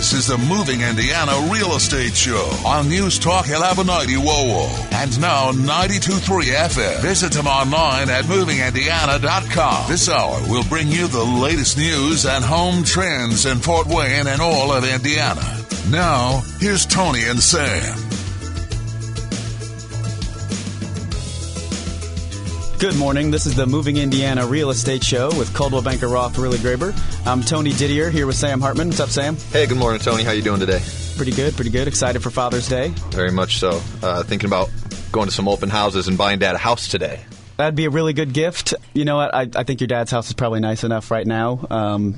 This is the Moving Indiana Real Estate Show on News Talk 1190 WOWO. And now 92.3 FM. Visit them online at movingindiana.com. This hour will bring you the latest news and home trends in Fort Wayne and all of Indiana. Now, here's Tony and Sam. Good morning. This is the Moving Indiana Real Estate Show with Coldwell banker Roth, Werhly. I'm Tony Didier here with Sam Hartman. What's up, Sam? Hey, good morning, Tony. How you doing today? Pretty good, pretty good. Excited for Father's Day? Very much so. Thinking about going to some open houses and buying Dad a house today. That'd be a really good gift. You know what? I think your dad's house is probably nice enough right now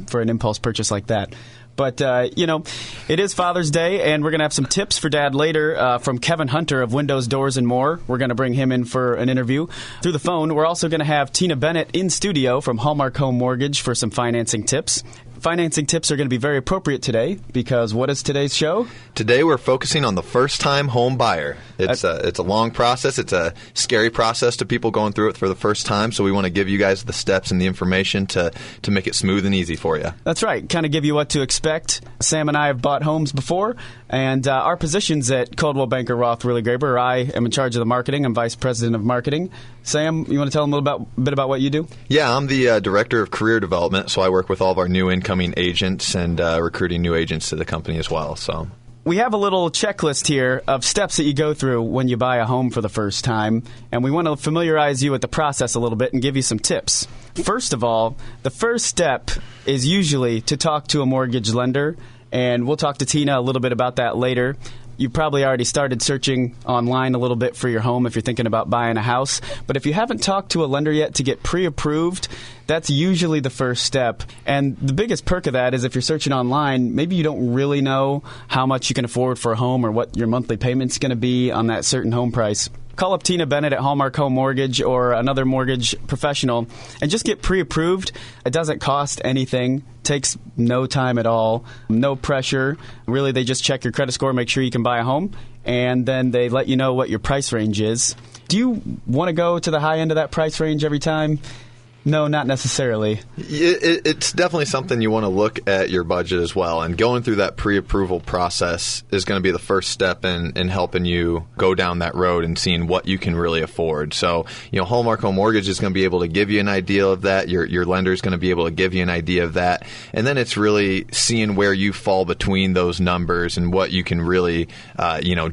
for an impulse purchase like that. But, it is Father's Day, and we're going to have some tips for Dad later from Kevin Hunter of Windows, Doors, and More. We're going to bring him in for an interview through the phone. We're also going to have Tina Bennett in studio from Hallmark Home Mortgage for some financing tips. Financing tips are going to be very appropriate today because what is today's show? Today we're focusing on the first-time home buyer. It's a long process. It's a scary process to people going through it for the first time, so we want to give you guys the steps and the information to make it smooth and easy for you. That's right. Kind of give you what to expect. Sam and I have bought homes before, and our positions at Coldwell banker Roth, Werhly. I am in charge of the marketing. I'm vice president of marketing. Sam, you want to tell them a bit about what you do? Yeah, I'm the director of career development, so I work with all of our new incoming agents and recruiting new agents to the company as well. So we have a little checklist here of steps that you go through when you buy a home for the first time, and we want to familiarize you with the process a little bit and give you some tips. First of all, the first step is usually to talk to a mortgage lender, and we'll talk to Tina a little bit about that later. You probably already started searching online a little bit for your home if you're thinking about buying a house. But if you haven't talked to a lender yet to get pre-approved, that's usually the first step. And the biggest perk of that is if you're searching online, maybe you don't really know how much you can afford for a home or what your monthly payment's going to be on that certain home price. Call up Tina Bennett at Hallmark Home Mortgage or another mortgage professional and just get pre-approved. It doesn't cost anything. Takes no time at all. No pressure. Really, they just check your credit score, make sure you can buy a home, and then they let you know what your price range is. Do you want to go to the high end of that price range every time? No, not necessarily. It's definitely something you want to look at your budget as well. And going through that pre-approval process is going to be the first step in helping you go down that road and seeing what you can really afford. So, Hallmark Home Mortgage is going to be able to give you an idea of that. Your lender is going to be able to give you an idea of that. And then it's really seeing where you fall between those numbers and what you can really,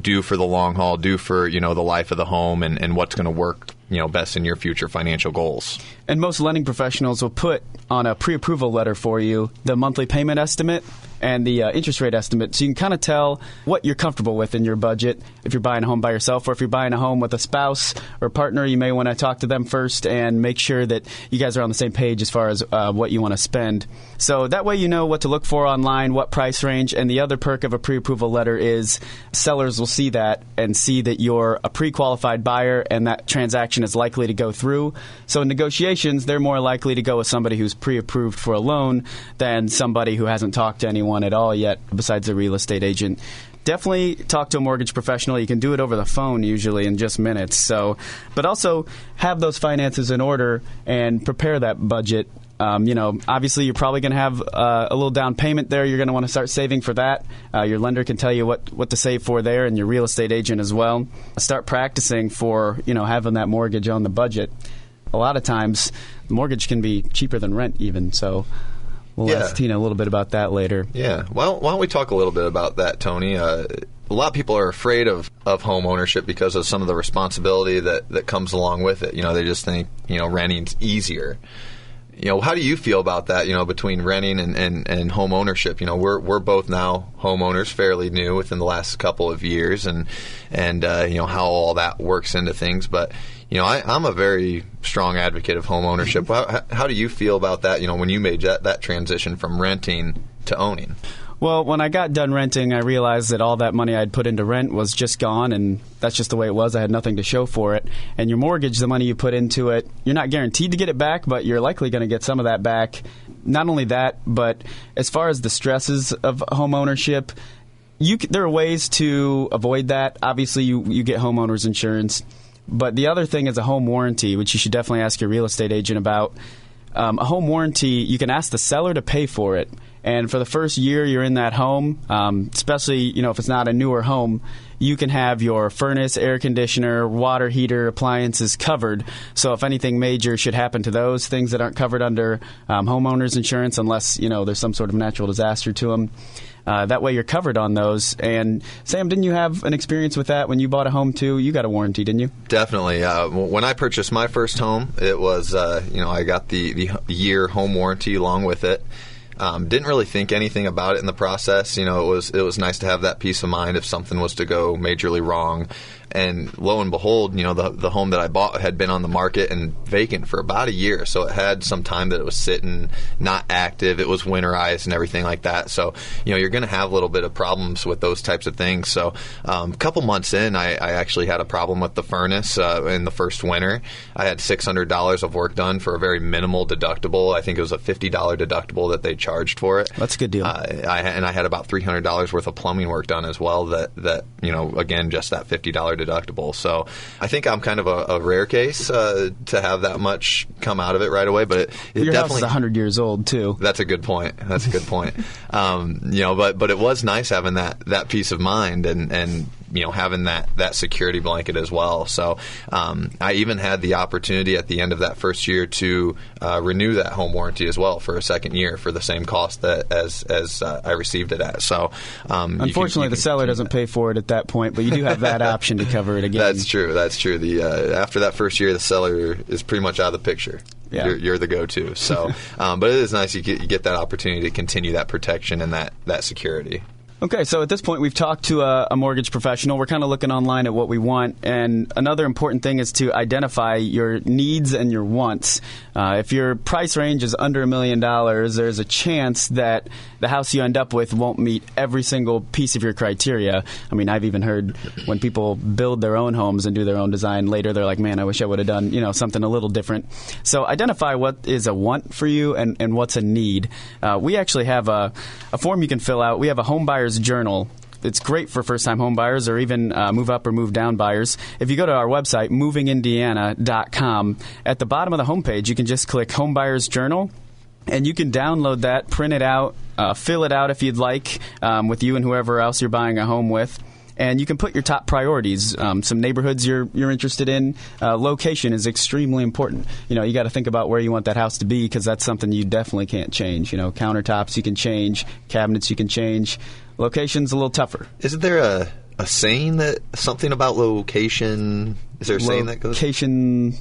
do for the long haul, do for, the life of the home and what's going to work best in your future financial goals. And most lending professionals will put on a pre-approval letter for you the monthly payment estimate and the interest rate estimate, so you can kind of tell what you're comfortable with in your budget. If you're buying a home by yourself or if you're buying a home with a spouse or partner, you may want to talk to them first and make sure that you guys are on the same page as far as what you want to spend. So that way you know what to look for online, what price range, and the other perk of a pre-approval letter is sellers will see that and see that you're a pre-qualified buyer and that transaction is likely to go through. So in negotiations, they're more likely to go with somebody who's pre-approved for a loan than somebody who hasn't talked to anyone at all yet besides a real estate agent. Definitely talk to a mortgage professional. You can do it over the phone usually in just minutes. But also have those finances in order and prepare that budget. Obviously you're probably going to have a little down payment there. You're going to want to start saving for that. Your lender can tell you what to save for there, and your real estate agent as well. Start practicing for having that mortgage on the budget. A lot of times the mortgage can be cheaper than rent even, so we'll ask Tina a little bit about that later. Yeah. Well, why don't we talk a little bit about that, Tony? A lot of people are afraid of home ownership because of some of the responsibility that comes along with it. They just think, renting's easier. How do you feel about that, between renting and home ownership? We're both now homeowners, fairly new within the last couple of years, and how all that works into things. But, I'm a very strong advocate of home ownership. How do you feel about that, when you made that transition from renting to owning? Well, when I got done renting, I realized that all that money I'd put into rent was just gone, and that's just the way it was. I had nothing to show for it. And your mortgage, the money you put into it, you're not guaranteed to get it back, but you're likely going to get some of that back. Not only that, but as far as the stresses of home ownership, there are ways to avoid that. Obviously, you get homeowners insurance. But the other thing is a home warranty, which you should definitely ask your real estate agent about. A home warranty, you can ask the seller to pay for it. And for the first year you're in that home, especially if it's not a newer home, you can have your furnace, air conditioner, water heater, appliances covered. So if anything major should happen to those things that aren't covered under homeowners insurance, unless there's some sort of natural disaster to them, that way you're covered on those. And Sam, didn't you have an experience with that when you bought a home too? You got a warranty, didn't you? Definitely. When I purchased my first home, it was I got the year home warranty along with it. Didn't really think anything about it in the process. It was nice to have that peace of mind if something was to go majorly wrong. And lo and behold, the home that I bought had been on the market and vacant for about a year. So it had some time that it was sitting, not active. It was winterized and everything like that. So, you're going to have a little bit of problems with those types of things. So a couple months in, I actually had a problem with the furnace in the first winter. I had $600 of work done for a very minimal deductible. I think it was a $50 deductible that they charged for it. That's a good deal. I had about $300 worth of plumbing work done as well that again, just that $50 deductible. So I think I'm kind of a rare case to have that much come out of it right away. But it your definitely, house is 100 years old too. That's a good point. But it was nice having that peace of mind and having that security blanket as well. So I even had the opportunity at the end of that first year to renew that home warranty as well for a second year for the same cost as I received it at. So unfortunately, the seller doesn't pay for it at that point, but you do have that option to cover it again. That's true. After that first year, the seller is pretty much out of the picture. Yeah. You're the go-to. So, but it is nice you get that opportunity to continue that protection and that security. Okay, so at this point, we've talked to a mortgage professional. We're kind of looking online at what we want. And another important thing is to identify your needs and your wants. If your price range is under $1 million, there's a chance that the house you end up with won't meet every single piece of your criteria. I mean, I've even heard when people build their own homes and do their own design later, they're like, man, I wish I would have done something a little different. So identify what is a want for you and what's a need. We actually have a form you can fill out. We have a home buyer's journal. It's great for first-time home buyers or even move up or move down buyers. If you go to our website, movingindiana.com, at the bottom of the homepage, you can just click Home Buyer's Journal, and you can download that, print it out, fill it out if you'd like with you and whoever else you're buying a home with. And you can put your top priorities, some neighborhoods you're interested in. Location is extremely important. You got to think about where you want that house to be because that's something you definitely can't change. Countertops you can change, cabinets you can change. Location's a little tougher. Isn't there a saying that something about location? Is there a saying that goes? Location?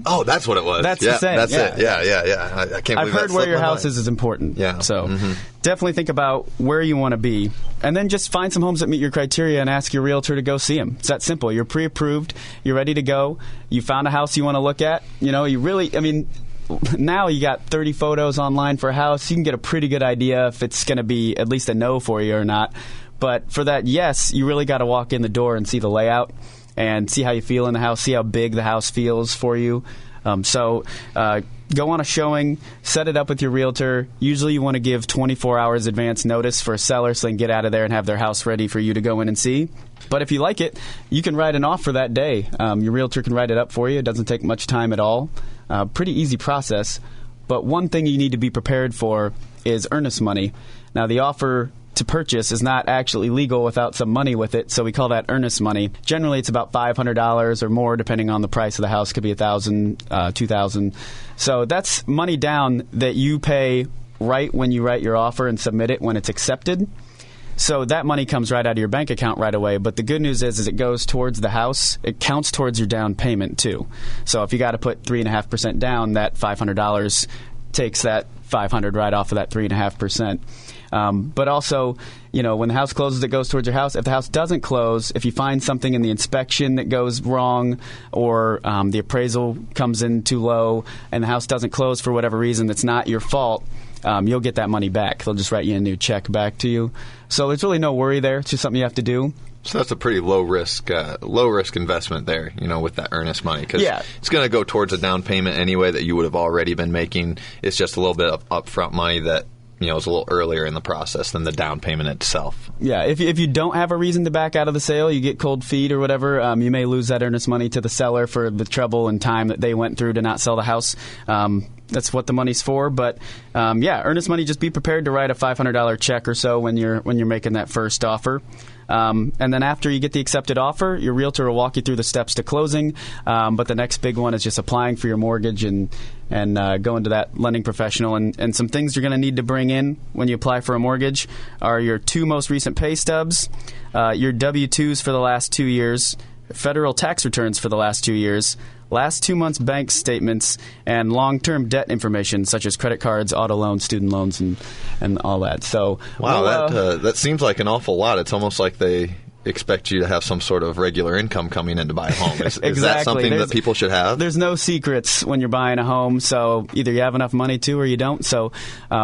Oh, that's what it was. That's the saying. That's it. Yeah. I can't believe I've heard where your house is important. Yeah. So definitely think about where you want to be. And then just find some homes that meet your criteria and ask your realtor to go see them. It's that simple. You're pre-approved. You're ready to go. You found a house you want to look at. Now you got 30 photos online for a house. You can get a pretty good idea if it's going to be at least a no for you or not. But for that yes, you really got to walk in the door and see the layout and see how you feel in the house, see how big the house feels for you. So go on a showing, set it up with your realtor. Usually you want to give 24 hours advance notice for a seller so they can get out of there and have their house ready for you to go in and see. But if you like it, you can write an offer that day. Your realtor can write it up for you. It doesn't take much time at all. Pretty easy process. But one thing you need to be prepared for is earnest money. Now, the offer to purchase is not actually legal without some money with it, so we call that earnest money. Generally, it's about $500 or more, depending on the price of the house. It could be $1,000, $2,000. So that's money down that you pay right when you write your offer and submit it when it's accepted. So that money comes right out of your bank account right away. But the good news is it goes towards the house. It counts towards your down payment, too. So if you got to put 3.5% down, that $500 takes that $500 right off of that 3.5%. But also, when the house closes, it goes towards your house. If the house doesn't close, if you find something in the inspection that goes wrong or the appraisal comes in too low and the house doesn't close for whatever reason that's not your fault, you'll get that money back. They'll just write you a new check back to you. So there's really no worry there. It's just something you have to do. So that's a pretty low risk investment there, with that earnest money, because it's going to go towards a down payment anyway that you would have already been making. It's just a little bit of upfront money that is a little earlier in the process than the down payment itself. Yeah, if you don't have a reason to back out of the sale, you get cold feet or whatever, you may lose that earnest money to the seller for the trouble and time that they went through to not sell the house. That's what the money's for. But earnest money, just be prepared to write a $500 check or so when you're making that first offer. And then after you get the accepted offer, your realtor will walk you through the steps to closing. But the next big one is just applying for your mortgage and going to that lending professional. And some things you're going to need to bring in when you apply for a mortgage are your 2 most recent pay stubs, your W-2s for the last 2 years, federal tax returns for the last 2 years, last 2 months' bank statements, and long-term debt information such as credit cards, auto loans, student loans, and all that. So, wow, that seems like an awful lot. It's almost like they expect you to have some sort of regular income coming in to buy a home. Is that something that people should have? There's no secrets when you're buying a home, so either you have enough money to or you don't. So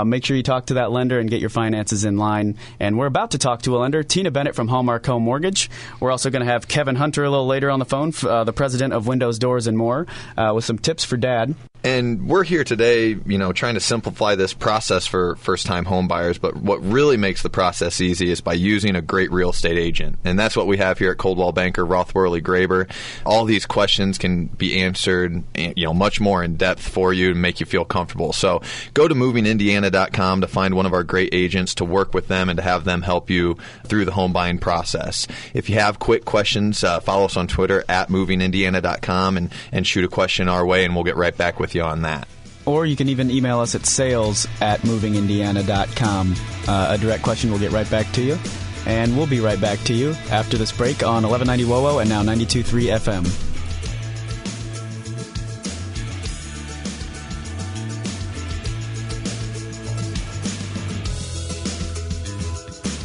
make sure you talk to that lender and get your finances in line. And we're about to talk to a lender, Tina Bennett from Hallmark Home Mortgage. We're also going to have Kevin Hunter a little later on the phone, the president of Windows, Doors, and More, with some tips for Dad. And we're here today, trying to simplify this process for first-time home buyers. But what really makes the process easy is by using a great real estate agent. And that's what we have here at Coldwell Banker, Roth, Werhly, Graber. All these questions can be answered, much more in depth for you to make you feel comfortable. So go to movingindiana.com to find one of our great agents, to work with them and to have them help you through the home buying process. If you have quick questions, follow us on Twitter at movingindiana.com and shoot a question our way, and we'll get right back with you on that. Or you can even email us at sales@movingindiana.com. A direct question will get right back to you. And we'll be right back to you after this break on 1190 WOWO and now 92.3 FM.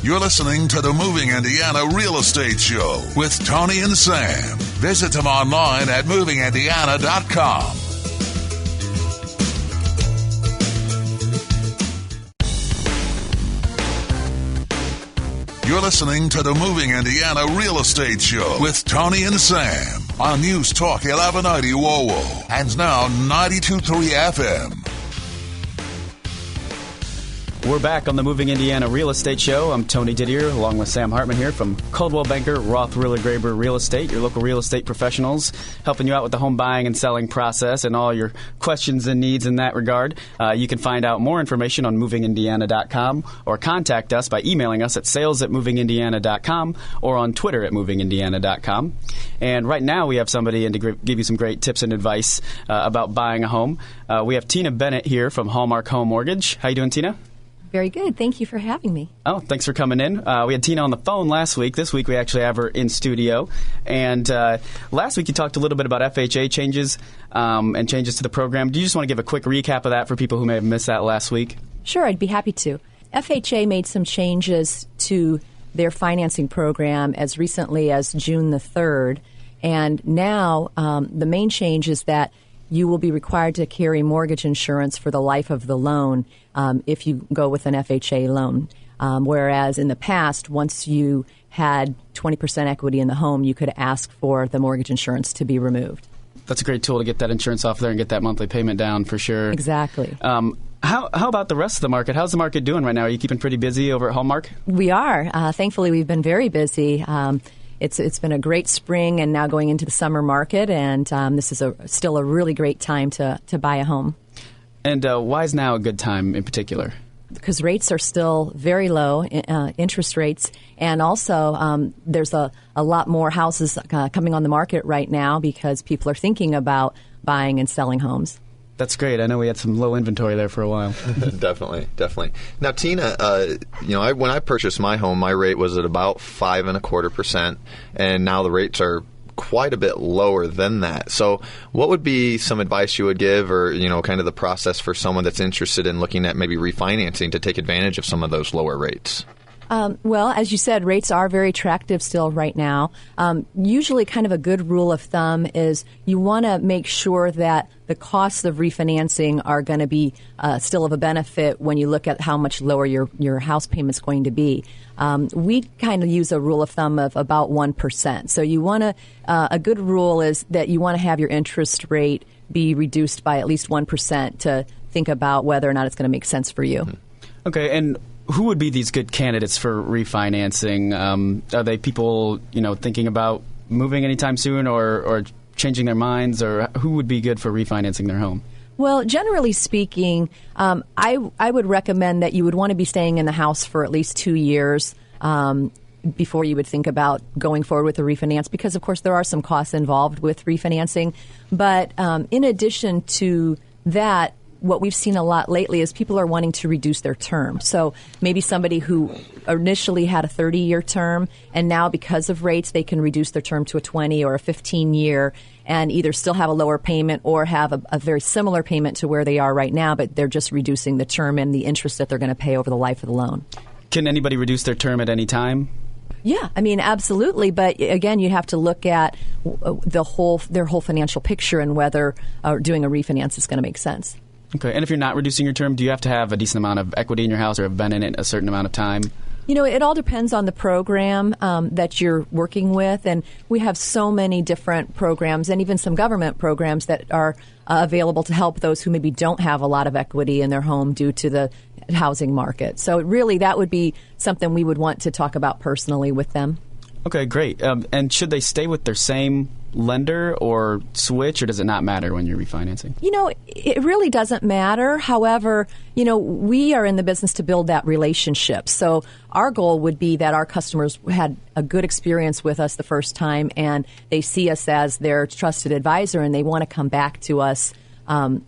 You're listening to the Moving Indiana Real Estate Show with Tony and Sam. Visit them online at movingindiana.com. You're listening to the Moving Indiana Real Estate Show with Tony and Sam on News Talk 1190 WOWO and now 92.3 FM. We're back on the Moving Indiana Real Estate Show. I'm Tony Didier, along with Sam Hartman here from Coldwell Banker, Roth, Werhly, Graber Real Estate, your local real estate professionals, helping you out with the home buying and selling process and all your questions and needs in that regard. You can find out more information on movingindiana.com or contact us by emailing us at sales@movingindiana.com or on Twitter at movingindiana.com. And right now we have somebody in to give you some great tips and advice about buying a home. We have Tina Bennett here from Hallmark Home Mortgage. How you doing, Tina? Very good. Thank you for having me. Oh, thanks for coming in. We had Tina on the phone last week. This week we actually have her in studio. And last week you talked a little bit about FHA changes and changes to the program. Do you just want to give a quick recap of that for people who may have missed that last week? Sure, I'd be happy to. FHA made some changes to their financing program as recently as June the 3rd. And now the main change is that you will be required to carry mortgage insurance for the life of the loan if you go with an FHA loan. Whereas in the past, once you had 20% equity in the home, you could ask for the mortgage insurance to be removed. That's a great tool to get that insurance off there and get that monthly payment down for sure. Exactly. How about the rest of the market? How's the market doing right now? Are you keeping pretty busy over at Hallmark? We are. Thankfully, we've been very busy. It's been a great spring and now going into the summer market, and this is still a really great time to buy a home. And why is now a good time in particular? Because rates are still very low, interest rates, and also there's a lot more houses coming on the market right now because people are thinking about buying and selling homes. That's great. I know we had some low inventory there for a while. Definitely. Now, Tina, when I purchased my home, my rate was at about 5.25%, and now the rates are quite a bit lower than that. So what would be some advice you would give, or kind of the process for someone that's interested in looking at maybe refinancing to take advantage of some of those lower rates? Well, as you said, rates are very attractive still right now. Usually kind of a good rule of thumb is you want to make sure that the costs of refinancing are going to be still of a benefit when you look at how much lower your house payment's going to be. We kind of use a rule of thumb of about 1%. So you want to, a good rule is that you want to have your interest rate be reduced by at least 1% to think about whether or not it's going to make sense for you. Okay, and who would be these good candidates for refinancing? Are they people, thinking about moving anytime soon or changing their minds, or who would be good for refinancing their home? Well, generally speaking, I would recommend that you would want to be staying in the house for at least 2 years before you would think about going forward with a refinance, because, of course, there are some costs involved with refinancing. But in addition to that, what we've seen a lot lately is people are wanting to reduce their term. So maybe somebody who initially had a 30-year term, and now because of rates, they can reduce their term to a 20 or a 15-year and either still have a lower payment or have a very similar payment to where they are right now, but they're just reducing the term and the interest that they're going to pay over the life of the loan. Can anybody reduce their term at any time? Yeah, I mean, absolutely. But again, you have to look at their whole financial picture and whether doing a refinance is going to make sense. Okay, and if you're not reducing your term, do you have to have a decent amount of equity in your house or have been in it a certain amount of time? You know, it all depends on the program that you're working with, and we have so many different programs and even some government programs that are available to help those who maybe don't have a lot of equity in their home due to the housing market. So really, that would be something we would want to talk about personally with them. Okay, great. And should they stay with their same lender or switch, or does it not matter when you're refinancing? You know, it really doesn't matter. However, you know, we are in the business to build that relationship. So our goal would be that our customers had a good experience with us the first time and they see us as their trusted advisor and they want to come back to us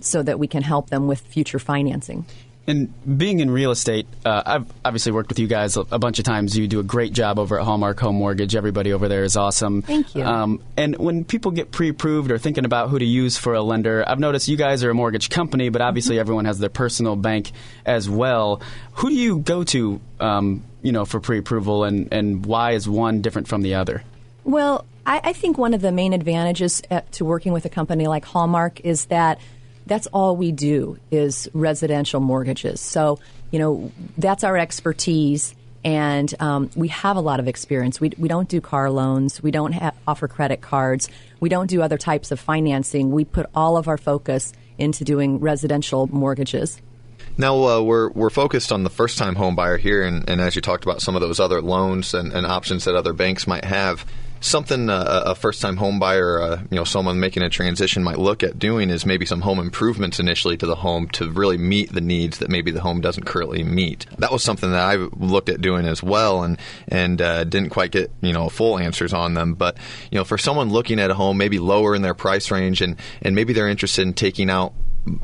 so that we can help them with future financing. And being in real estate, I've obviously worked with you guys a bunch of times. You do a great job over at Hallmark Home Mortgage. Everybody over there is awesome. Thank you. And when people get pre-approved or thinking about who to use for a lender, I've noticed you guys are a mortgage company, but obviously everyone has their personal bank as well. Who do you go to, for pre-approval, and why is one different from the other? Well, I think one of the main advantages to working with a company like Hallmark is that that's all we do is residential mortgages. So, you know, that's our expertise, and we have a lot of experience. We don't do car loans. We don't offer credit cards. We don't do other types of financing. We put all of our focus into doing residential mortgages. Now, we're focused on the first-time home buyer here, and as you talked about some of those other loans and options that other banks might have, something a first-time home buyer, someone making a transition might look at doing is maybe some home improvements initially to the home to really meet the needs that maybe the home doesn't currently meet. That was something that I looked at doing as well, and didn't quite get full answers on them. But for someone looking at a home maybe lower in their price range, and maybe they're interested in taking out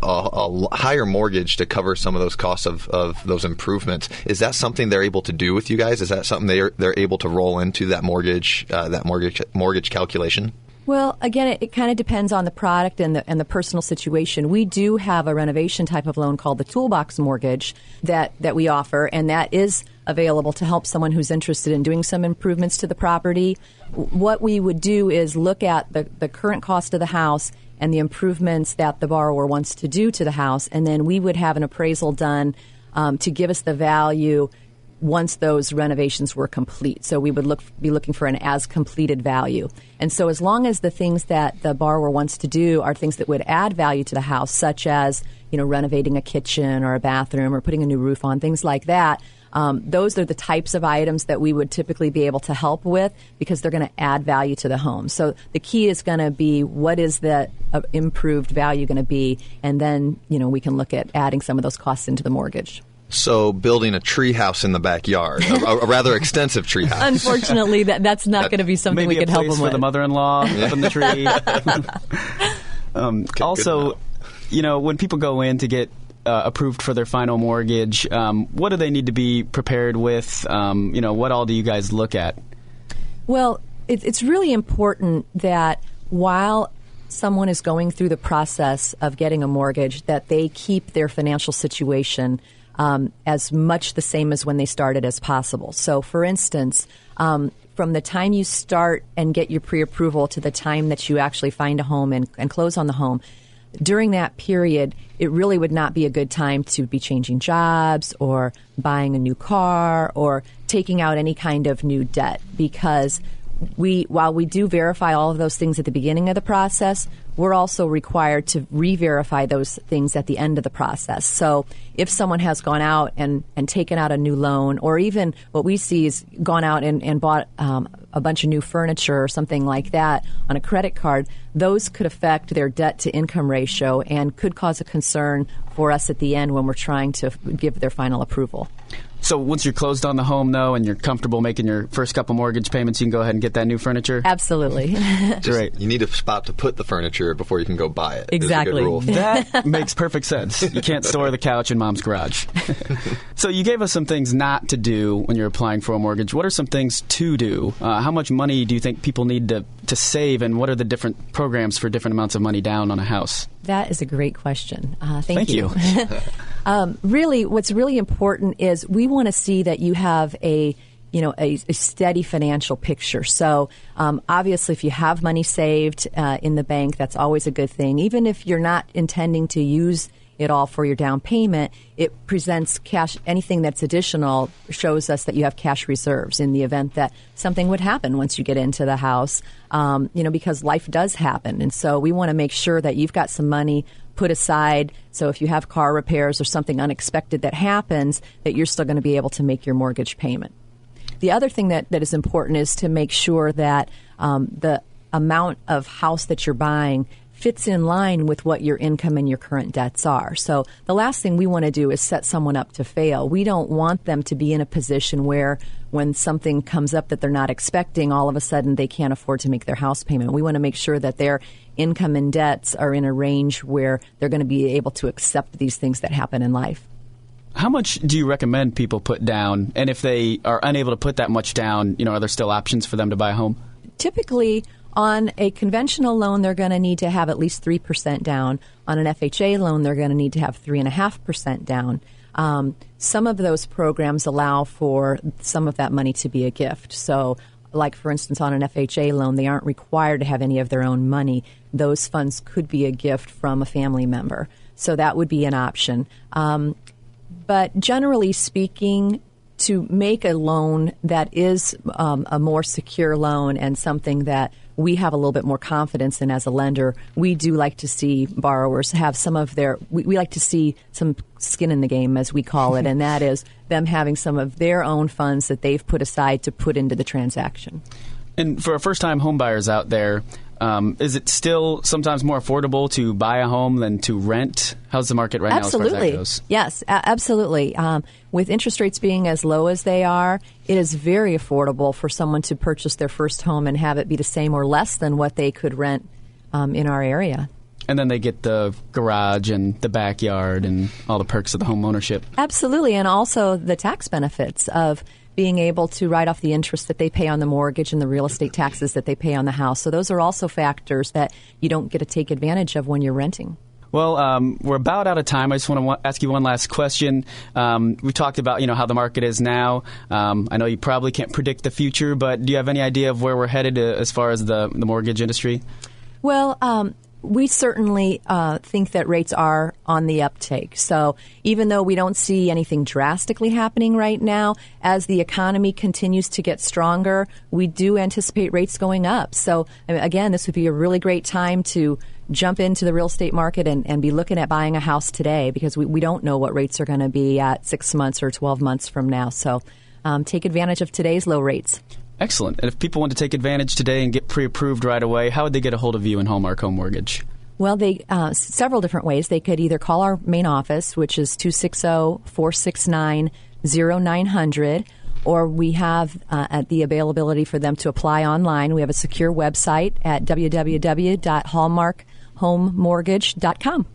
a higher mortgage to cover some of those costs of those improvements. Is that something they're able to do with you guys? Is that something they're able to roll into that mortgage calculation? Well, again, it kind of depends on the product and the personal situation. We do have a renovation type of loan called the Toolbox Mortgage that we offer, and that is available to help someone who's interested in doing some improvements to the property. What we would do is look at the current cost of the house and the improvements that the borrower wants to do to the house, and then we would have an appraisal done to give us the value once those renovations were complete. So we would be looking for an as-completed value. And so as long as the things that the borrower wants to do are things that would add value to the house, such as renovating a kitchen or a bathroom or putting a new roof on, things like that, those are the types of items that we would typically be able to help with because they're going to add value to the home. So the key is going to be what is the improved value going to be, and then we can look at adding some of those costs into the mortgage. So building a tree house in the backyard, a rather extensive tree house. Unfortunately, that's not going to be something we can help them with. Maybe a place for the mother-in-law up in the tree. Also, when people go in to get approved for their final mortgage, what do they need to be prepared with? What all do you guys look at? Well, it's really important that while someone is going through the process of getting a mortgage, that they keep their financial situation as much the same as when they started as possible. So, for instance, from the time you start and get your pre-approval to the time that you actually find a home and close on the home, during that period, it really would not be a good time to be changing jobs or buying a new car or taking out any kind of new debt, because while we do verify all of those things at the beginning of the process, we're also required to re-verify those things at the end of the process. So if someone has gone out and taken out a new loan, or even what we see is gone out and bought a bunch of new furniture or something like that on a credit card, those could affect their debt-to-income ratio and could cause a concern for us at the end when we're trying to give their final approval. So once you're closed on the home, though, and you're comfortable making your first couple mortgage payments, you can go ahead and get that new furniture? Absolutely. Great. You need a spot to put the furniture before you can go buy it. Exactly. That makes perfect sense. You can't store the couch in Mom's garage. So you gave us some things not to do when you're applying for a mortgage. What are some things to do? How much money do you think people need to save, and what are the different programs for different amounts of money down on a house? That is a great question. Thank you. Really, what's really important is we want to see that you have a steady financial picture. So obviously, if you have money saved in the bank, that's always a good thing. Even if you're not intending to use it all for your down payment, it presents cash. Anything that's additional shows us that you have cash reserves in the event that something would happen once you get into the house, because life does happen. And so we want to make sure that you've got some money put aside. So if you have car repairs or something unexpected that happens, that you're still going to be able to make your mortgage payment. The other thing that is important is to make sure that the amount of house that you're buying fits in line with what your income and your current debts are. So the last thing we want to do is set someone up to fail. We don't want them to be in a position where when something comes up that they're not expecting, all of a sudden they can't afford to make their house payment. We want to make sure that their income and debts are in a range where they're going to be able to accept these things that happen in life. How much do you recommend people put down? And if they are unable to put that much down, are there still options for them to buy a home? Typically, on a conventional loan, they're going to need to have at least 3% down. On an FHA loan, they're going to need to have 3.5% down. Some of those programs allow for some of that money to be a gift. So, like, for instance, on an FHA loan, they aren't required to have any of their own money. Those funds could be a gift from a family member. So that would be an option. But generally speaking, to make a loan that is a more secure loan and something that we have a little bit more confidence in as a lender, we do like to see borrowers have some of their, we like to see some skin in the game, as we call it, and that is them having some of their own funds that they've put aside to put into the transaction. And for first-time home buyers out there, is it still sometimes more affordable to buy a home than to rent? How's the market right now as far as that goes? Yes, absolutely. With interest rates being as low as they are, it is very affordable for someone to purchase their first home and have it be the same or less than what they could rent in our area. And then they get the garage and the backyard and all the perks of the home ownership. Absolutely, and also the tax benefits of being able to write off the interest that they pay on the mortgage and the real estate taxes that they pay on the house. So those are also factors that you don't get to take advantage of when you're renting. Well, we're about out of time. I just want to ask you one last question. We talked about, how the market is now. I know you probably can't predict the future, but do you have any idea of where we're headed as far as the mortgage industry? Well, we certainly think that rates are on the uptake. So even though we don't see anything drastically happening right now, as the economy continues to get stronger, we do anticipate rates going up. So again, this would be a really great time to jump into the real estate market and be looking at buying a house today, because we don't know what rates are going to be at 6 months or 12 months from now. So take advantage of today's low rates. Excellent. And if people want to take advantage today and get pre-approved right away, how would they get a hold of you in Hallmark Home Mortgage? Well, they several different ways. They could either call our main office, which is 260-469-0900, or we have the availability for them to apply online. We have a secure website at www.hallmarkhomemortgage.com.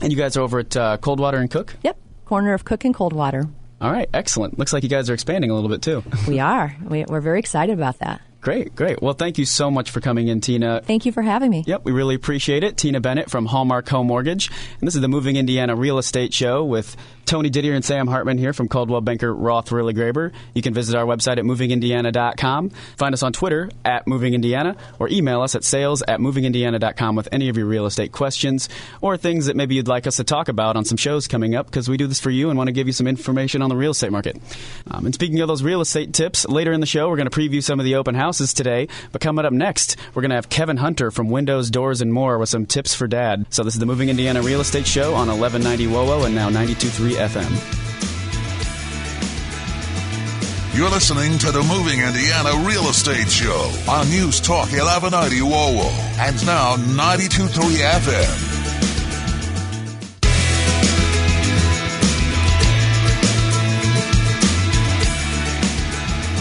And you guys are over at Coldwater and Cook? Yep, corner of Cook and Coldwater. All right, excellent. Looks like you guys are expanding a little bit, too. We are. We're very excited about that. Great. Well, thank you so much for coming in, Tina. Thank you for having me. Yep, we really appreciate it. Tina Bennett from Hallmark Home Mortgage. And this is the Moving Indiana Real Estate Show with Tony Didier and Sam Hartman here from Coldwell Banker Roth Werhly Graber. You can visit our website at movingindiana.com. Find us on Twitter at movingindiana, or email us at sales@movingindiana.com with any of your real estate questions or things that maybe you'd like us to talk about on some shows coming up, because we do this for you and want to give you some information on the real estate market. And speaking of those real estate tips, later in the show we're going to preview some of the open house houses today. But coming up next, we're going to have Kevin Hunter from Windows, Doors, and More with some tips for Dad. So this is the Moving Indiana Real Estate Show on 1190 WOWO and now 92.3 FM. You're listening to the Moving Indiana Real Estate Show on News Talk 1190 WOWO and now 92.3 FM.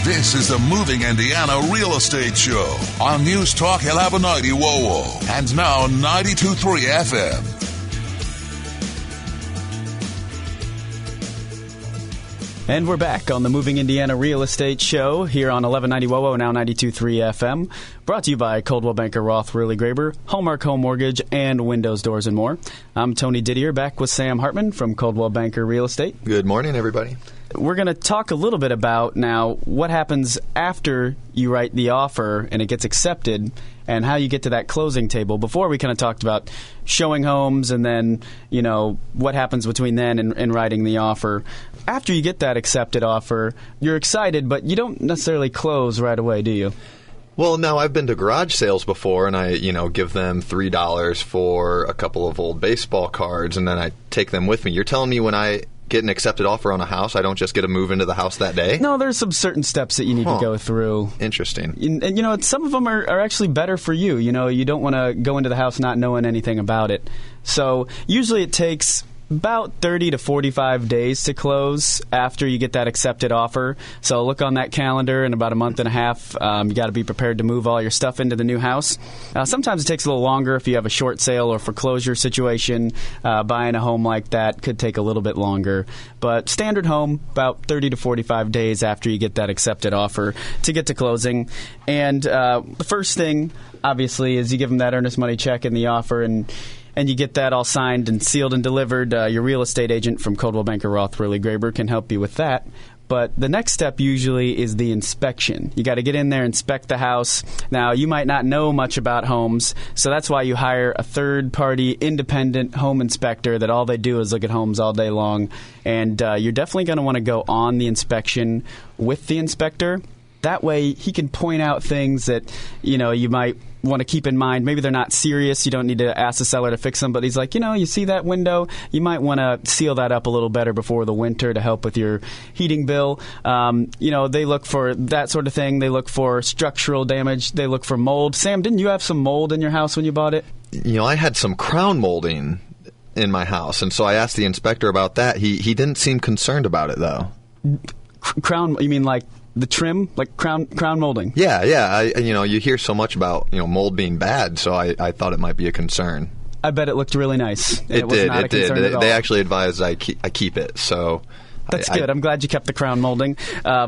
This is the Moving Indiana Real Estate Show on News Talk 1190 WOWO and now 92.3 FM. And we're back on the Moving Indiana Real Estate Show here on 1190 WOWO, now 92.3 FM. Brought to you by Coldwell Banker Roth, Werhly Graber, Hallmark Home Mortgage, and Windows, Doors, and More. I'm Tony Didier, back with Sam Hartman from Coldwell Banker Real Estate. Good morning, everybody. We're going to talk a little bit about now what happens after you write the offer and it gets accepted and how you get to that closing table. Before we kind of talked about showing homes and then, you know, what happens between then and writing the offer. After you get that accepted offer, you're excited, but you don't necessarily close right away, do you? Well, no, I've been to garage sales before, and I, give them $3 for a couple of old baseball cards, and then I take them with me. You're telling me when I get an accepted offer on a house, I don't just get to move into the house that day? No, there's some certain steps that you need to go through. Interesting. And some of them are actually better for you. You don't want to go into the house not knowing anything about it. So usually it takes about 30 to 45 days to close after you get that accepted offer. So look on that calendar. In about a month and a half, you got to be prepared to move all your stuff into the new house. Sometimes it takes a little longer if you have a short sale or foreclosure situation. Buying a home like that could take a little bit longer. But standard home, about 30 to 45 days after you get that accepted offer to get to closing. And the first thing, obviously, is you give them that earnest money check in the offer, and you get that all signed and sealed and delivered. Your real estate agent from Coldwell Banker Roth, Werhly Graber, can help you with that. But the next step usually is the inspection. You got to get in there, inspect the house. Now, you might not know much about homes, so that's why you hire a third-party independent home inspector that all they do is look at homes all day long. And you're definitely going to want to go on the inspection with the inspector. That way, he can point out things that, you might want to keep in mind. Maybe they're not serious. You don't need to ask the seller to fix them. But he's like, you see that window? You might want to seal that up a little better before the winter to help with your heating bill. They look for that sort of thing. They look for structural damage. They look for mold. Sam, didn't you have some mold in your house when you bought it? I had some crown molding in my house. And so I asked the inspector about that. He didn't seem concerned about it, though. Crown, you mean like the trim, like crown molding? Yeah. You hear so much about mold being bad, so I thought it might be a concern. I bet it looked really nice. It did. They actually advised I keep it. So that's good. I'm glad you kept the crown molding.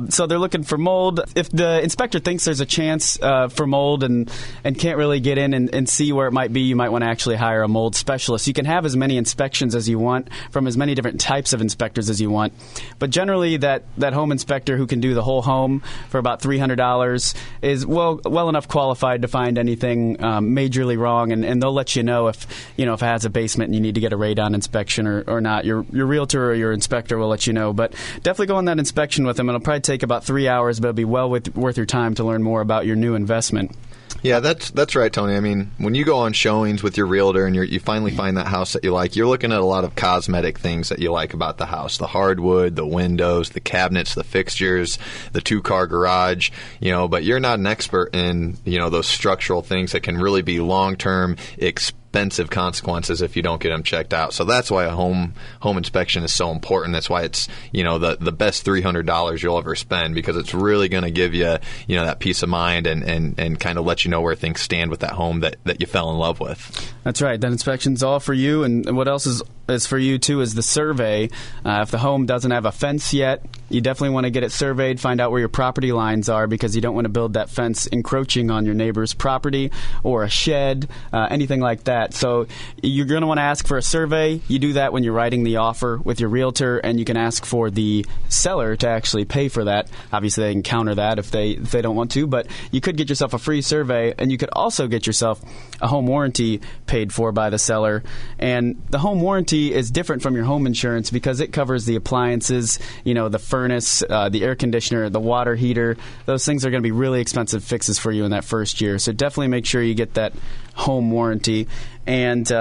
So they're looking for mold. If the inspector thinks there's a chance for mold and can't really get in and see where it might be, you might want to actually hire a mold specialist. You can have as many inspections as you want from as many different types of inspectors as you want. But generally, that home inspector who can do the whole home for about $300 is well enough qualified to find anything majorly wrong, and they'll let you know if it has a basement and you need to get a radon inspection or not. Your realtor or your inspector will let you know. But definitely go on that inspection with them. It'll probably take about 3 hours, but it'll be well worth your time to learn more about your new investment. Yeah, that's right, Tony. I mean, when you go on showings with your realtor and you finally find that house that you like, you're looking at a lot of cosmetic things that you like about the house. The hardwood, the windows, the cabinets, the fixtures, the two-car garage, but you're not an expert in, those structural things that can really be long-term expensive consequences if you don't get them checked out. So that's why a home inspection is so important. That's why it's the best $300 you'll ever spend, because it's really going to give you that peace of mind and kind of let you know where things stand with that home that you fell in love with. That's right. That inspection's all for you, and what else is for you too is the survey. If the home doesn't have a fence yet, you definitely want to get it surveyed, find out where your property lines are, because you don't want to build that fence encroaching on your neighbor's property or a shed, anything like that. So you're going to want to ask for a survey. You do that when you're writing the offer with your realtor, and you can ask for the seller to actually pay for that. Obviously, they can counter that if they don't want to, but you could get yourself a free survey, and you could also get yourself a home warranty paid for by the seller. And the home warranty is different from your home insurance because it covers the appliances, the furniture, furnace, the air conditioner, the water heater. Those things are going to be really expensive fixes for you in that first year. So definitely make sure you get that home warranty. And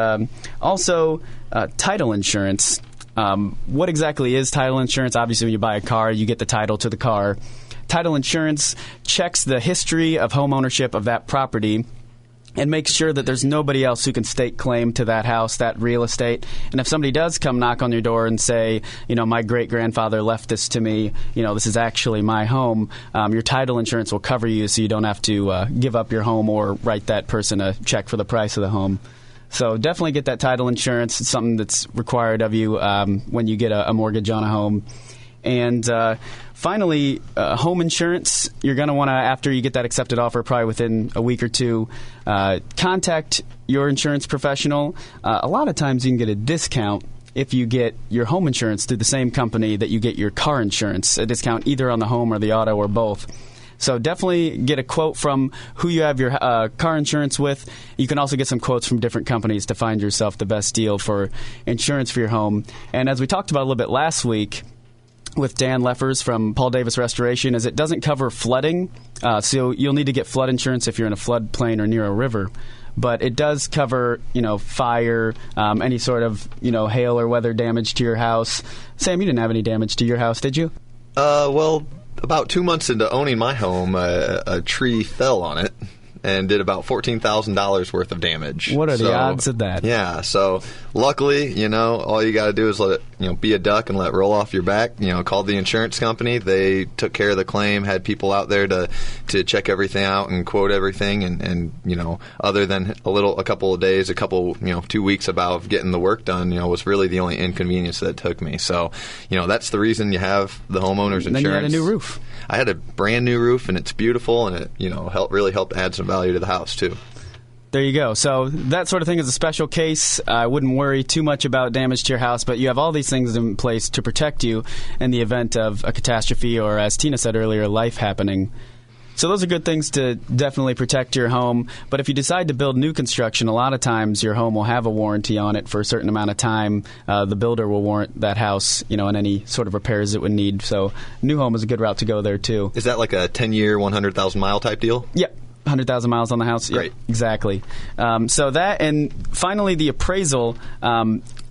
also title insurance. What exactly is title insurance? Obviously, when you buy a car, you get the title to the car. Title insurance checks the history of home ownership of that property and makes sure that there's nobody else who can stake claim to that house, that real estate. And if somebody does come knock on your door and say, my great-grandfather left this to me, this is actually my home, your title insurance will cover you so you don't have to give up your home or write that person a check for the price of the home. So definitely get that title insurance. It's something that's required of you when you get a mortgage on a home. And finally, home insurance. You're going to want to, after you get that accepted offer, probably within a week or two, contact your insurance professional. A lot of times you can get a discount if you get your home insurance through the same company that you get your car insurance, a discount either on the home or the auto or both. So definitely get a quote from who you have your car insurance with. You can also get some quotes from different companies to find yourself the best deal for insurance for your home. And as we talked about a little bit last week with Dan Leffers from Paul Davis Restoration, is it doesn't cover flooding. So you'll need to get flood insurance if you're in a floodplain or near a river. But it does cover, fire, any sort of, hail or weather damage to your house. Sam, you didn't have any damage to your house, did you? Well, about 2 months into owning my home, a tree fell on it and did about $14,000 worth of damage. What are the odds of that? Yeah, so luckily, all you got to do is let it, be a duck and let it roll off your back. Called the insurance company. They took care of the claim, had people out there to check everything out and quote everything. And other than a couple of days, 2 weeks about getting the work done, was really the only inconvenience that it took me. So, that's the reason you have the homeowner's insurance. And then you had a new roof. I had a brand new roof, and it's beautiful, and it really helped add some value to the house too. There you go. So that sort of thing is a special case. I wouldn't worry too much about damage to your house, but you have all these things in place to protect you in the event of a catastrophe or, as Tina said earlier, life happening. So those are good things to definitely protect your home. But if you decide to build new construction, a lot of times your home will have a warranty on it for a certain amount of time. The builder will warrant that house, and any sort of repairs it would need. So new home is a good route to go there, too. Is that like a 10-year, 100,000-mile type deal? Yep. 100,000 miles on the house. Great. Yep, exactly. So that, and finally the appraisal.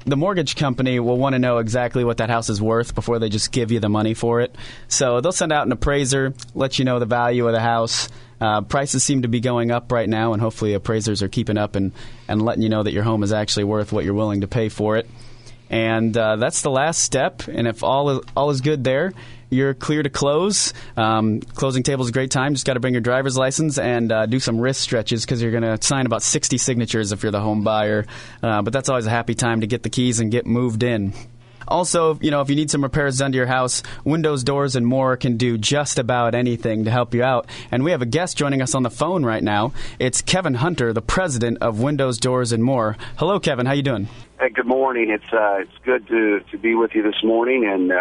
The mortgage company will want to know exactly what that house is worth before they just give you the money for it. So they'll send out an appraiser, let you know the value of the house. Prices seem to be going up right now, and hopefully appraisers are keeping up and letting you know that your home is actually worth what you're willing to pay for it. And that's the last step. And if all is good there, you're clear to close. Closing table is a great time. Just got to bring your driver's license and do some wrist stretches because you're going to sign about 60 signatures if you're the home buyer. But that's always a happy time to get the keys and get moved in. Also, if you need some repairs done to your house, Windows, Doors, and More can do just about anything to help you out. And we have a guest joining us on the phone right now. It's Kevin Hunter, the president of Windows, Doors, and More. Hello, Kevin. How you doing? Hey, good morning. It's good to be with you this morning, and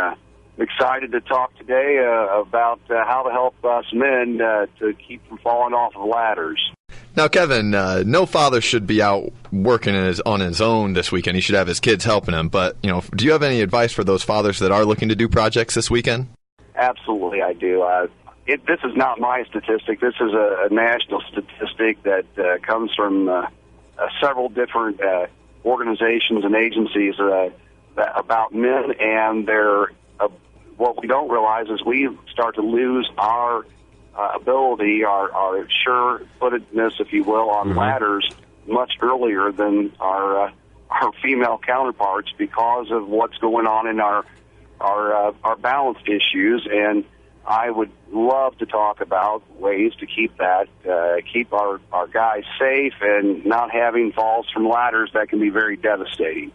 excited to talk today about how to help us men to keep from falling off of ladders. Now, Kevin, no father should be out working on his own this weekend. He should have his kids helping him. But, do you have any advice for those fathers that are looking to do projects this weekend? Absolutely, I do. This is not my statistic. This is a national statistic that comes from several different organizations and agencies about men and their. What we don't realize is we start to lose our ability, our sure-footedness, if you will, on ladders much earlier than our female counterparts because of what's going on in our balance issues. And I would love to talk about ways to keep our guys safe and not having falls from ladders that can be very devastating.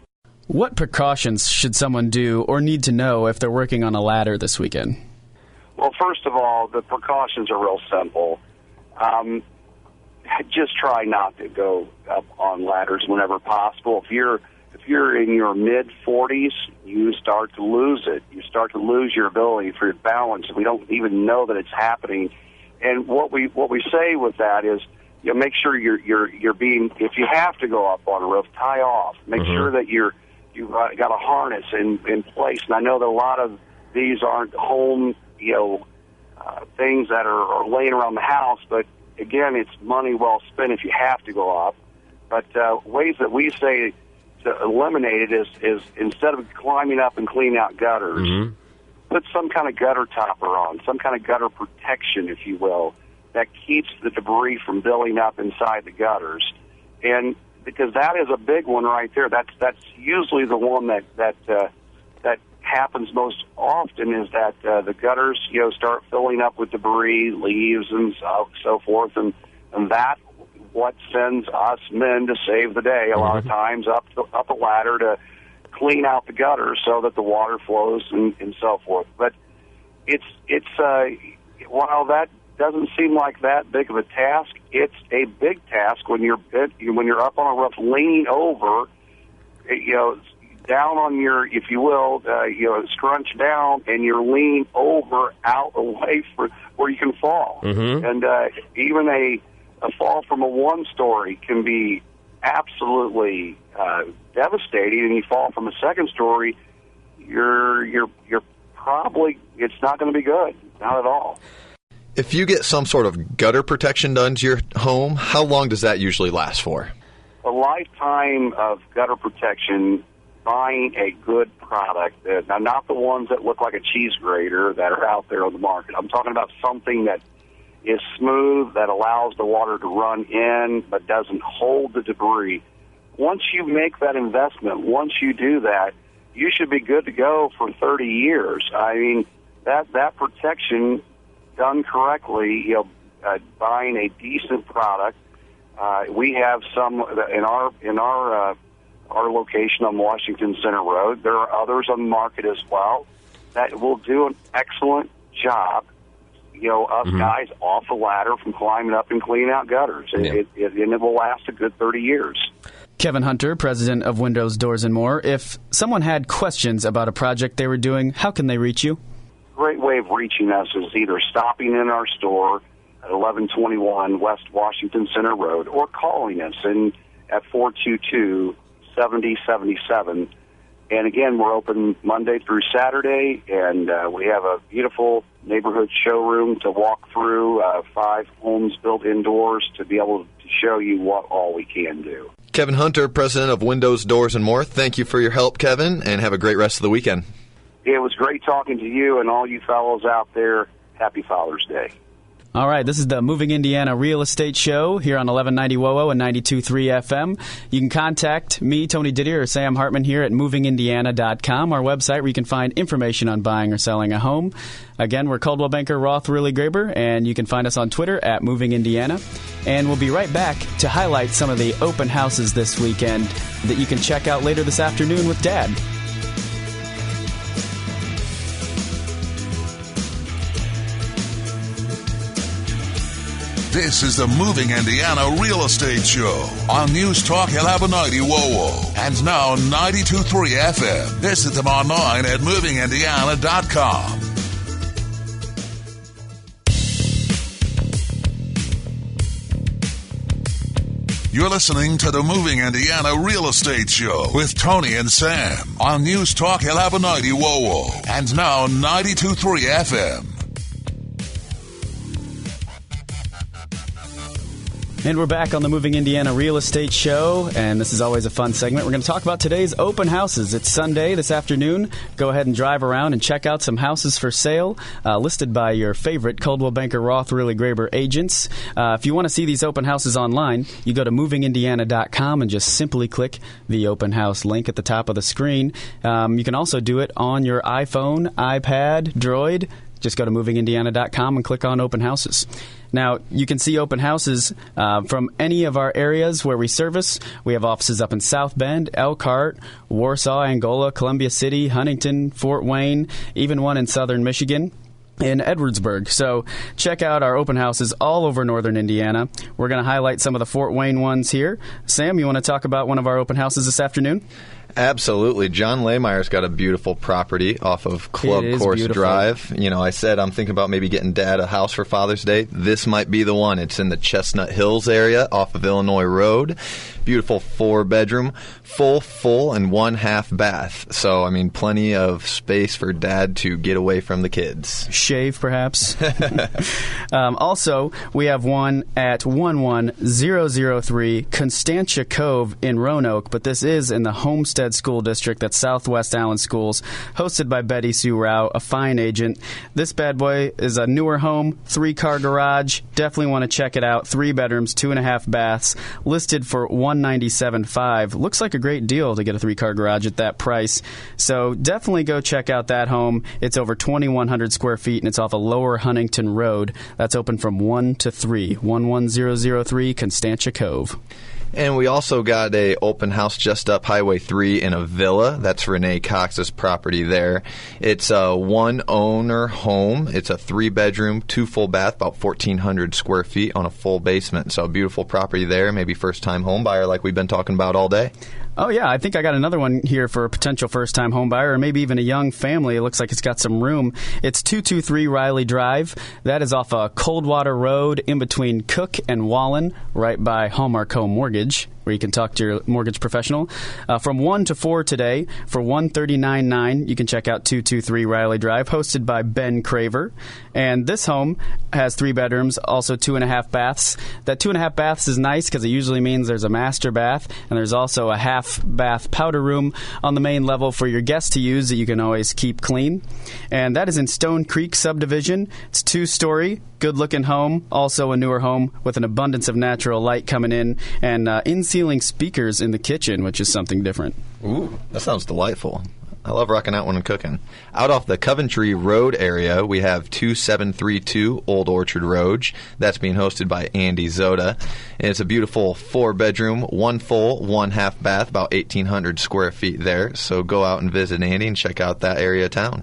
What precautions should someone do or need to know if they're working on a ladder this weekend? Well, first of all, the precautions are real simple. Just try not to go up on ladders whenever possible. If you're in your mid-40s, you start to lose it. You start to lose your ability for your balance. We don't even know that it's happening. And what we say with that is, make sure you're being. If you have to go up on a roof, tie off. Make sure that you've got a harness in place. And I know that a lot of these aren't home, things that are laying around the house, but again, it's money well spent if you have to go up. But ways that we say to eliminate it is instead of climbing up and cleaning out gutters, put some kind of gutter topper on, some kind of gutter protection, if you will, that keeps the debris from building up inside the gutters. And because that is a big one right there, that's usually the one that happens most often, is that the gutters start filling up with debris, leaves, and so forth, and that what sends us men to save the day a lot of times up a ladder to clean out the gutters so that the water flows and so forth. But it's while that doesn't seem like that big of a task, it's a big task when you're up on a roof, leaning over, down on your, if you will, scrunch down, and you're leaning over out away for where you can fall. And even a fall from a one-story can be absolutely devastating, and you fall from a second story, you're probably, it's not going to be good, not at all. If you get some sort of gutter protection done to your home, how long does that usually last for? A lifetime of gutter protection, buying a good product, now not the ones that look like a cheese grater that are out there on the market. I'm talking about something that is smooth, that allows the water to run in but doesn't hold the debris. Once you make that investment, once you do that, you should be good to go for 30 years. I mean, that protection done correctly, buying a decent product. We have some in our location on Washington Center Road. There are others on the market as well that will do an excellent job, of guys off the ladder from climbing up and cleaning out gutters. And it will last a good 30 years. Kevin Hunter, president of Windows, Doors, and More. If someone had questions about a project they were doing, how can they reach you? Great way of reaching us is either stopping in our store at 1121 West Washington Center Road or calling us at 422-7077. And again, we're open Monday through Saturday, and we have a beautiful neighborhood showroom to walk through, 5 homes built indoors to be able to show you what all we can do. Kevin Hunter, president of Windows, Doors, and More. Thank you for your help, Kevin, and have a great rest of the weekend. It was great talking to you and all you fellows out there. Happy Father's Day. All right, this is the Moving Indiana Real Estate Show here on 1190 WOWO and 92.3 FM. You can contact me, Tony Didier, or Sam Hartman here at movingindiana.com, our website where you can find information on buying or selling a home. Again, we're Coldwell Banker Roth, Werhly, Graber, and you can find us on Twitter at Moving Indiana. And we'll be right back to highlight some of the open houses this weekend that you can check out later this afternoon with Dad. This is the Moving Indiana Real Estate Show on News Talk 1190 WOWO and now 92.3 FM. Visit them online at movingindiana.com. You're listening to the Moving Indiana Real Estate Show with Tony and Sam on News Talk 1190 WOWO and now 92.3 FM. And we're back on the Moving Indiana Real Estate Show, and this is always a fun segment. We're going to talk about today's open houses. It's Sunday this afternoon. Go ahead and drive around and check out some houses for sale listed by your favorite Coldwell Banker Roth, Werhly, Graber agents. If you want to see these open houses online, you go to movingindiana.com and just simply click the open house link at the top of the screen. You can also do it on your iPhone, iPad, Droid. Just go to movingindiana.com and click on open houses. Now, you can see open houses from any of our areas where we service. We have offices up in South Bend, Elkhart, Warsaw, Angola, Columbia City, Huntington, Fort Wayne, even one in southern Michigan, in Edwardsburg. So check out our open houses all over northern Indiana. We're going to highlight some of the Fort Wayne ones here. Sam, you want to talk about one of our open houses this afternoon? Absolutely. John Laymeyer's got a beautiful property off of Club Course beautiful. Drive. You know, I said I'm thinking about maybe getting Dad a house for Father's Day. This might be the one. It's in the Chestnut Hills area off of Illinois Road. Beautiful 4-bedroom, full, and 1/2 bath. So, I mean, plenty of space for Dad to get away from the kids. Shave, perhaps. Also, we have one at 11003 Constantia Cove in Roanoke, but this is in the Homestead School District. That's Southwest Allen Schools, hosted by Betty Sue Rao, a fine agent. This bad boy is a newer home, 3-car garage. Definitely want to check it out. 3 bedrooms, 2.5 baths, listed for $197,500. Looks like a great deal to get a 3-car garage at that price. So definitely go check out that home. It's over 2,100 square feet, and it's off of Lower Huntington Road. That's open from 1 to 3. 11003 Constantia Cove. And we also got a open house just up Highway 3 in a villa. That's Renee Cox's property there. It's a 1-owner home. It's a 3-bedroom, 2 full bath, about 1,400 square feet on a full basement. So a beautiful property there. Maybe first-time home buyer like we've been talking about all day. Oh, yeah. I think I got another one here for a potential first-time home buyer or maybe even a young family. It looks like it's got some room. It's 223 Werhly Drive. That is off Coldwater Road in between Cook and Wallen, right by Hallmark Home Mortgage, where you can talk to your mortgage professional. From 1 to 4 today for $139,900. You can check out 223 Werhly Drive, hosted by Ben Craver. And this home has 3 bedrooms, also 2.5 baths. That 2.5 baths is nice because it usually means there's a master bath, and there's also a half-bath powder room on the main level for your guests to use that you can always keep clean. And that is in Stone Creek subdivision. It's 2-story. Good-looking home, also a newer home with an abundance of natural light coming in, and in-ceiling speakers in the kitchen, which is something different. Ooh, that sounds delightful. I love rocking out when I'm cooking. Out off the Coventry Road area, we have 2732 Old Orchard Road. That's being hosted by Andy Zoda. And it's a beautiful 4-bedroom, 1 full, 1/2 bath, about 1,800 square feet there. So go out and visit Andy and check out that area of town.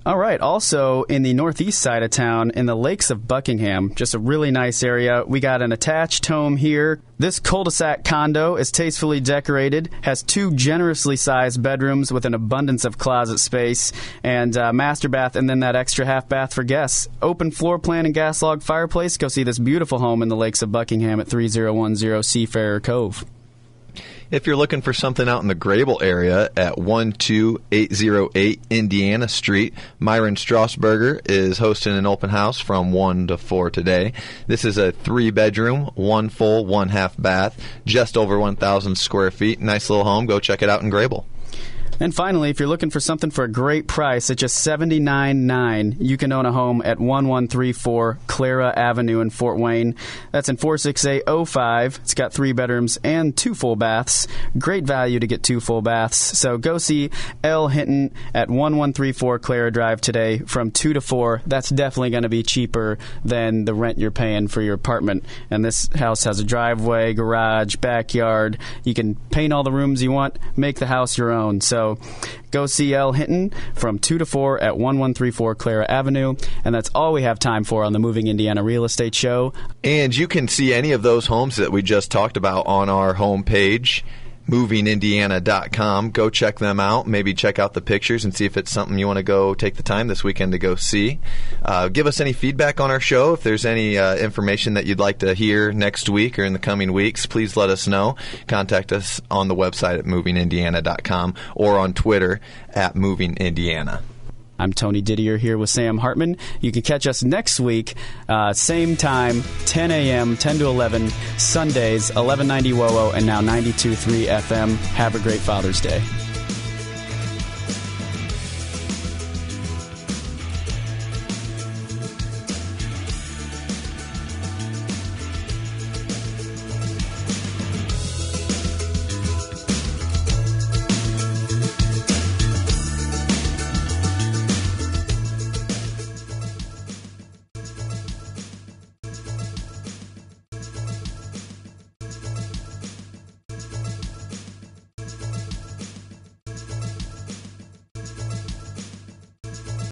All right. Also, in the northeast side of town, in the Lakes of Buckingham, just a really nice area. We got an attached home here. This cul-de-sac condo is tastefully decorated, has 2 generously sized bedrooms with an abundance of closet space, and master bath, and then that extra half bath for guests. Open floor plan and gas log fireplace. Go see this beautiful home in the Lakes of Buckingham at 3010 Seafarer Cove. If you're looking for something out in the Grable area at 12808 Indiana Street, Myron Strasburger is hosting an open house from 1 to 4 today. This is a 3-bedroom, 1 full, 1/2 bath, just over 1,000 square feet. Nice little home. Go check it out in Grable. And finally, if you're looking for something for a great price at just $79,900, you can own a home at 1134 Clara Avenue in Fort Wayne. That's in 46805. It's got 3 bedrooms and 2 full baths. Great value to get 2 full baths. So go see L. Hinton at 1134 Clara Drive today from 2 to 4. That's definitely going to be cheaper than the rent you're paying for your apartment. And this house has a driveway, garage, backyard. You can paint all the rooms you want, make the house your own. So go see L. Hinton from 2 to 4 at 1134 Clara Avenue. And that's all we have time for on the Moving Indiana Real Estate Show. And you can see any of those homes that we just talked about on our homepage, movingindiana.com. Go check them out. Maybe check out the pictures and see if it's something you want to go take the time this weekend to go see. Give us any feedback on our show. If there's any information that you'd like to hear next week or in the coming weeks, please let us know. Contact us on the website at movingindiana.com or on Twitter at movingindiana. I'm Tony Didier here with Sam Hartman. You can catch us next week, same time, 10 a.m., 10 to 11, Sundays, 1190 WOWO, and now 92.3 FM. Have a great Father's Day.